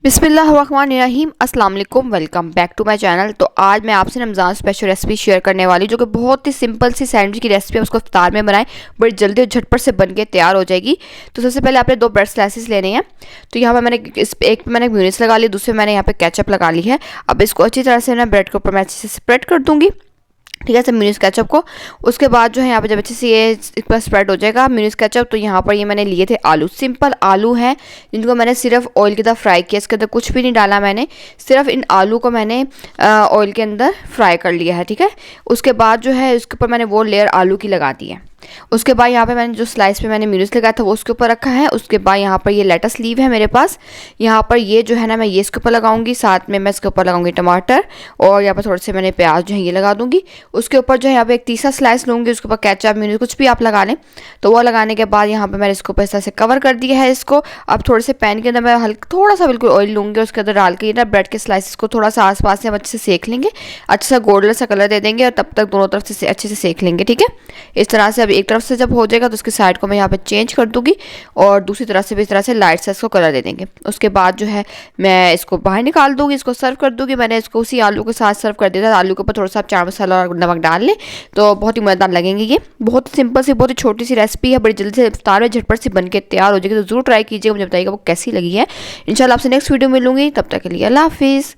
बिस्मिल्लाहिर्रहमानिर्रहीम अस्सलाम वालेकुम, welcome back to my channel. तो आज मैं आपसे रमज़ान स्पेशल रेसिपी शेयर करने वाली जो कि बहुत ही सिंपल सी सैंडविच की रेसिपी है। उसको इफ्तार में बनाएं, बड़ी जल्दी और झटपट से बन के तैयार हो जाएगी। तो सबसे पहले आपने 2 ब्रेड स्लाइसेस लेने हैं। तो यहाँ पर मैंने एक पे मैंने म्यूनिस लगा ली, दूसरे मैंने यहाँ पे केचप लगा ली है। अब इसको अच्छी तरह से ना ब्रेड के ऊपर मैं अच्छे से स्प्रेड कर दूँगी, ठीक है, सब म्यूनिस केचप को। उसके बाद जो है यहाँ पे जब अच्छे से ये इस पर स्प्रेड हो जाएगा म्यूनिस केचप, तो यहाँ पर ये मैंने लिए थे आलू, सिंपल आलू हैं जिनको मैंने सिर्फ ऑयल की तरह फ्राई किया। इसके अंदर कुछ भी नहीं डाला मैंने, सिर्फ इन आलू को मैंने ऑयल के अंदर फ्राई कर लिया है, ठीक है। उसके बाद जो है उसके ऊपर मैंने वो लेयर आलू की लगा दी है। उसके बाद यहाँ पे मैंने जो स्लाइस पे मैंने म्यूनिस लगाया था वो उसके ऊपर रखा है। उसके बाद यहाँ पर ये लेटस लीव है मेरे पास, यहाँ पर ये जो है ना मैं ये इसके ऊपर लगाऊंगी, साथ में मैं इसके ऊपर लगाऊंगी टमाटर, और यहाँ पर थोड़े से मैंने प्याज जो है ये लगा दूंगी। उसके ऊपर जो है यहाँ पे एक तीसरा स्लाइस लूँगी, उसके ऊपर केचप म्यूनिस कुछ भी आप लगा लें। तो वो लगाने के बाद यहाँ पर मैंने इसको इस तरह से कवर कर दिया है इसको। अब थोड़े से पैन के अंदर मैं हल्का थोड़ा सा बिल्कुल ऑयल लूँगी, उसके अंदर डाल के ना ब्रेड के स्लाइसिस को थोड़ा सा आसपास से हम अच्छे से सेक लेंगे, अच्छा सा गोल्डन सा कलर दे देंगे, और तब तक दोनों तरफ से अच्छे से सेक लेंगे, ठीक है। इस तरह से अब एक तरफ से जब हो जाएगा तो उसकी साइड को मैं यहाँ पे चेंज कर दूंगी, और दूसरी तरफ से भी इस तरह से लाइट से इसको कलर दे देंगे। उसके बाद जो है मैं इसको बाहर निकाल दूंगी, इसको सर्व कर दूंगी। मैंने इसको उसी आलू के साथ सर्व कर दिया था। आलू के ऊपर थोड़ा सा आप चाट मसाला और नमक डाल लें तो बहुत ही मज़ेदार लगेंगे। ये बहुत ही सिंपल सी बहुत ही छोटी सी रेसिपी है, बड़ी जल्दी से इफ्तार में झटपट से बन के तैयार हो जाएगी। तो जरूर ट्राई कीजिएगा, मुझे बताइएगा वो कैसी लगी है। इंशाल्लाह आपसे नेक्स्ट वीडियो मिलूंगी, तब तक के लिए अल्लाह हाफिज़।